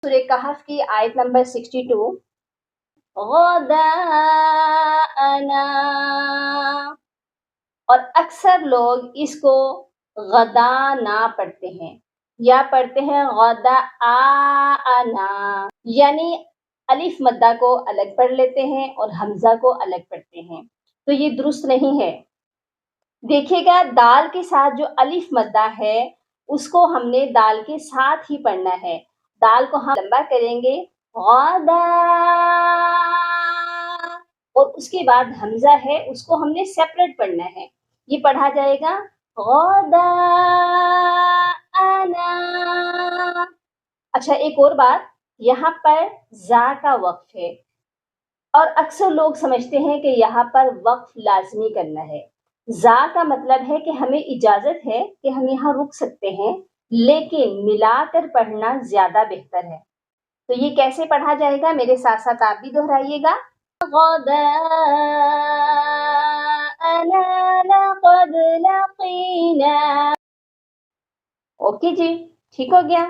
सूरह कहफ की आयत नंबर 62 गदाअना, और अक्सर लोग इसको गदा ना पढ़ते हैं या पढ़ते हैं गदाअना, यानी अलिफ मद्दा को अलग पढ़ लेते हैं और हमजा को अलग पढ़ते हैं, तो ये दुरुस्त नहीं है। देखिएगा दाल के साथ जो अलिफ मद्दा है उसको हमने दाल के साथ ही पढ़ना है। दाल को हम लंबा करेंगे गदा, और उसके बाद हमजा है उसको हमने सेपरेट पढ़ना है। ये पढ़ा जाएगा गदाअना। अच्छा, एक और बात, यहाँ पर जा का वक्फ है और अक्सर लोग समझते हैं कि यहाँ पर वक्फ लाजमी करना है। जा का मतलब है कि हमें इजाजत है कि हम यहाँ रुक सकते हैं, लेकिन मिलाकर पढ़ना ज्यादा बेहतर है। तो ये कैसे पढ़ा जाएगा, मेरे साथ साथ आप भी दोहराइएगा। ओके जी, ठीक हो गया।